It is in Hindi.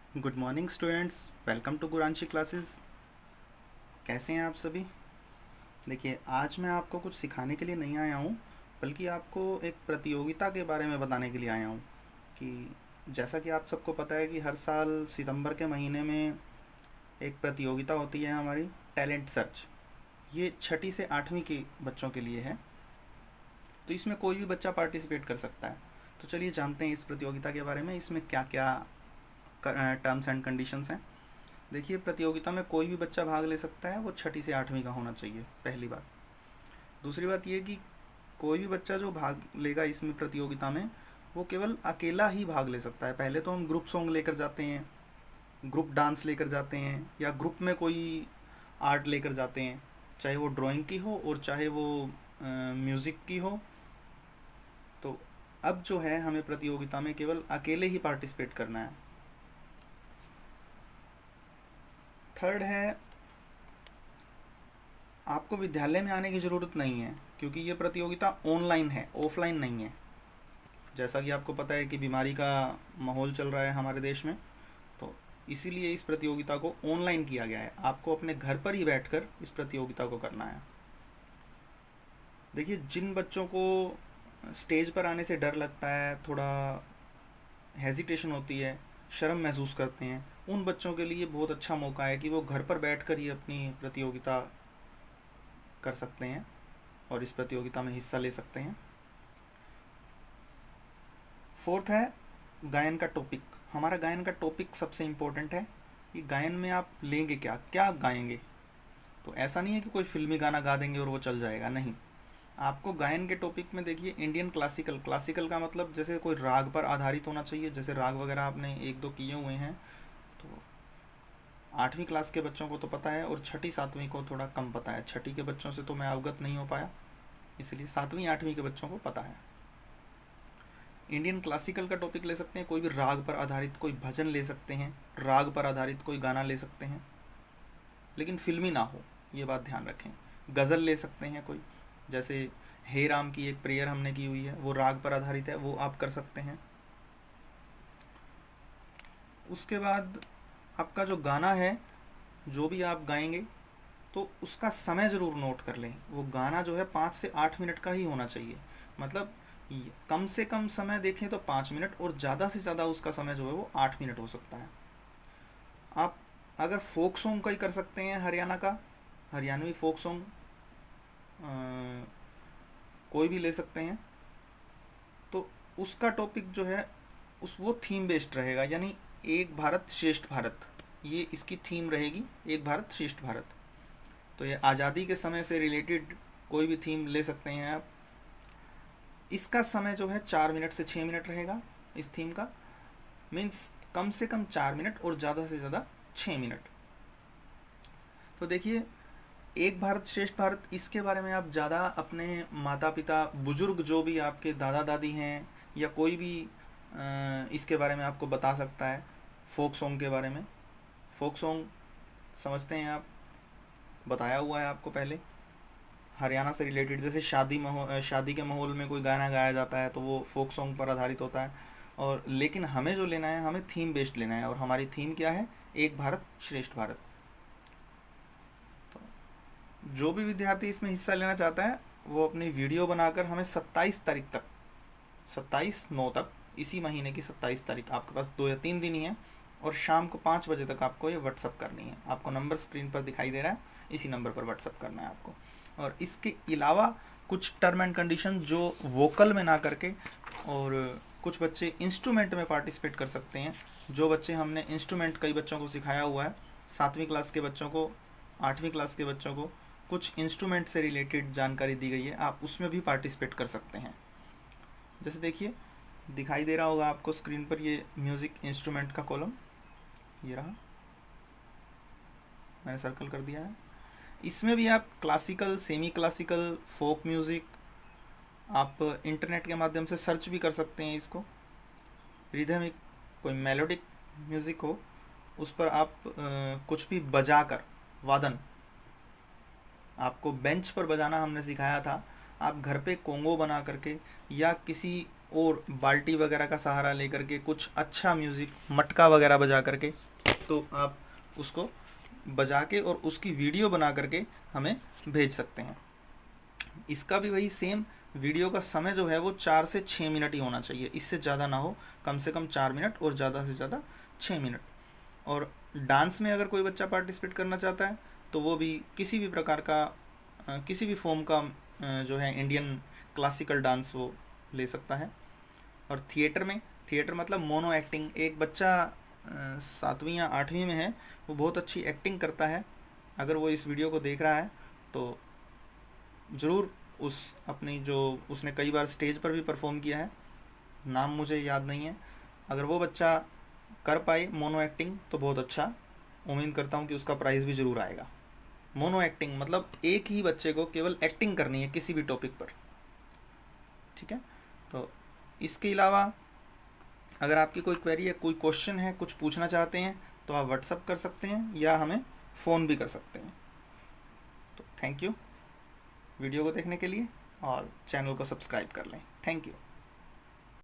Good morning students, welcome to Guranshi classes. कैसे हैं आप सभी? देखिए, आज मैं आपको कुछ सिखाने के लिए नहीं आया हूँ, बल्कि आपको एक प्रतियोगिता के बारे में बताने के लिए आया हूँ कि जैसा कि आप सबको पता है कि हर साल सितंबर के महीने में एक प्रतियोगिता होती है हमारी, टैलेंट सर्च। ये छठी से आठवीं के बच्चों के लिए है, तो इसमें कोई भी बच्चा पार्टिसिपेट कर सकता है। तो चलिए जानते हैं इस प्रतियोगिता के बारे में, इसमें क्या क्या टर्म्स एंड कंडीशंस हैं। देखिए, प्रतियोगिता में कोई भी बच्चा भाग ले सकता है, वो छठी से आठवीं का होना चाहिए, पहली बात। दूसरी बात ये कि कोई भी बच्चा जो भाग लेगा इसमें प्रतियोगिता में, वो केवल अकेला ही भाग ले सकता है। पहले तो हम ग्रुप सॉन्ग लेकर जाते हैं, ग्रुप डांस लेकर जाते हैं, या ग्रुप में कोई आर्ट लेकर जाते हैं, चाहे वो ड्राइंग की हो और चाहे वो म्यूज़िक की हो। तो अब जो है, हमें प्रतियोगिता में केवल अकेले ही पार्टिसिपेट करना है। थर्ड है, आपको विद्यालय में आने की ज़रूरत नहीं है, क्योंकि ये प्रतियोगिता ऑनलाइन है, ऑफलाइन नहीं है। जैसा कि आपको पता है कि बीमारी का माहौल चल रहा है हमारे देश में, तो इसीलिए इस प्रतियोगिता को ऑनलाइन किया गया है। आपको अपने घर पर ही बैठकर इस प्रतियोगिता को करना है। देखिए, जिन बच्चों को स्टेज पर आने से डर लगता है, थोड़ा हेजिटेशन होती है, शर्म महसूस करते हैं, उन बच्चों के लिए बहुत अच्छा मौका है कि वो घर पर बैठकर ही अपनी प्रतियोगिता कर सकते हैं और इस प्रतियोगिता में हिस्सा ले सकते हैं। फोर्थ है, गायन का टॉपिक। हमारा गायन का टॉपिक सबसे इम्पोर्टेंट है कि गायन में आप लेंगे क्या क्या गाएंगे। तो ऐसा नहीं है कि कोई फिल्मी गाना गा देंगे और वो चल जाएगा, नहीं। आपको गायन के टॉपिक में देखिए, इंडियन क्लासिकल, क्लासिकल का मतलब जैसे कोई राग पर आधारित होना चाहिए। जैसे राग वगैरह आपने एक दो किए हुए हैं, तो आठवीं क्लास के बच्चों को तो पता है, और छठी सातवीं को थोड़ा कम पता है। छठी के बच्चों से तो मैं अवगत नहीं हो पाया, इसलिए सातवीं आठवीं के बच्चों को पता है। इंडियन क्लासिकल का टॉपिक ले सकते हैं, कोई भी राग पर आधारित कोई भजन ले सकते हैं, राग पर आधारित कोई गाना ले सकते हैं, लेकिन फिल्मी ना हो, ये बात ध्यान रखें। गज़ल ले सकते हैं कोई, जैसे हे राम की एक प्रेयर हमने की हुई है, वो राग पर आधारित है, वो आप कर सकते हैं। उसके बाद आपका जो गाना है, जो भी आप गाएंगे, तो उसका समय ज़रूर नोट कर लें। वो गाना जो है 5 से 8 मिनट का ही होना चाहिए। मतलब कम से कम समय देखें तो 5 मिनट, और ज़्यादा से ज़्यादा उसका समय जो है वो 8 मिनट हो सकता है। आप अगर फोक सॉन्ग का ही कर सकते हैं, हरियाणा का, हरियाणवी फोक सॉन्ग कोई भी ले सकते हैं, तो उसका टॉपिक जो है उस वो थीम बेस्ड रहेगा, यानी एक भारत श्रेष्ठ भारत, ये इसकी थीम रहेगी, एक भारत श्रेष्ठ भारत। तो ये आज़ादी के समय से रिलेटेड कोई भी थीम ले सकते हैं आप। इसका समय जो है 4 मिनट से 6 मिनट रहेगा, इस थीम का। मीन्स कम से कम 4 मिनट और ज़्यादा से ज़्यादा 6 मिनट। तो देखिए, एक भारत श्रेष्ठ भारत, इसके बारे में आप ज़्यादा अपने माता पिता, बुजुर्ग जो भी आपके दादा दादी हैं, या कोई भी इसके बारे में आपको बता सकता है। फोक सॉन्ग के बारे में, फोक सॉन्ग समझते हैं आप, बताया हुआ है आपको पहले। हरियाणा से रिलेटेड, जैसे शादी के माहौल में कोई गाना गाया जाता है, तो वो फोक सॉन्ग पर आधारित होता है। और लेकिन हमें जो लेना है, हमें थीम बेस्ड लेना है, और हमारी थीम क्या है? एक भारत श्रेष्ठ भारत। तो जो भी विद्यार्थी इसमें हिस्सा लेना चाहता है, वो अपनी वीडियो बनाकर हमें 27 तारीख तक, 27/9 तक, इसी महीने की 27 तारीख, आपके पास 2 या 3 दिन ही है, और शाम को 5 बजे तक आपको ये व्हाट्सअप करनी है। आपको नंबर स्क्रीन पर दिखाई दे रहा है, इसी नंबर पर व्हाट्सअप करना है आपको। और इसके अलावा कुछ टर्म एंड कंडीशन जो वोकल में ना करके, और कुछ बच्चे इंस्ट्रूमेंट में पार्टिसिपेट कर सकते हैं। जो बच्चे, हमने इंस्ट्रूमेंट कई बच्चों को सिखाया हुआ है, 7वीं क्लास के बच्चों को, 8वीं क्लास के बच्चों को कुछ इंस्ट्रूमेंट से रिलेटेड जानकारी दी गई है, आप उसमें भी पार्टिसिपेट कर सकते हैं। जैसे देखिए, दिखाई दे रहा होगा आपको स्क्रीन पर, ये म्यूज़िक इंस्ट्रूमेंट का कॉलम, ये रहा, मैंने सर्कल कर दिया है। इसमें भी आप classical, semi classical, folk music, आप इंटरनेट के माध्यम से सर्च भी कर सकते हैं इसको। रिदमिक, कोई मेलोडिक म्यूज़िक हो, उस पर आप कुछ भी बजा कर, वादन, आपको बेंच पर बजाना हमने सिखाया था, आप घर पे कोंगो बना करके, या किसी और बाल्टी वगैरह का सहारा लेकर के कुछ अच्छा म्यूज़िक मटका वगैरह बजा करके, तो आप उसको बजा के और उसकी वीडियो बना करके हमें भेज सकते हैं। इसका भी वही सेम, वीडियो का समय जो है वो 4 से 6 मिनट ही होना चाहिए, इससे ज़्यादा ना हो, कम से कम 4 मिनट और ज़्यादा से ज़्यादा 6 मिनट। और डांस में अगर कोई बच्चा पार्टिसिपेट करना चाहता है तो वो भी किसी भी प्रकार का किसी भी फॉर्म का जो है इंडियन क्लासिकल डांस वो ले सकता है। और थिएटर में, थिएटर मतलब मोनो एक्टिंग, एक बच्चा 7वीं या 8वीं में है, वो बहुत अच्छी एक्टिंग करता है, अगर वो इस वीडियो को देख रहा है तो ज़रूर उस अपनी जो उसने कई बार स्टेज पर भी परफॉर्म किया है, नाम मुझे याद नहीं है, अगर वो बच्चा कर पाए मोनो एक्टिंग तो बहुत अच्छा, उम्मीद करता हूँ कि उसका प्राइज़ भी ज़रूर आएगा। मोनो एक्टिंग मतलब एक ही बच्चे को केवल एक्टिंग करनी है किसी भी टॉपिक पर, ठीक है। तो इसके अलावा अगर आपकी कोई क्वेरी है, कोई क्वेश्चन है, कुछ पूछना चाहते हैं तो आप व्हाट्सअप कर सकते हैं या हमें फ़ोन भी कर सकते हैं। तो थैंक यू वीडियो को देखने के लिए, और चैनल को सब्सक्राइब कर लें। Thank you.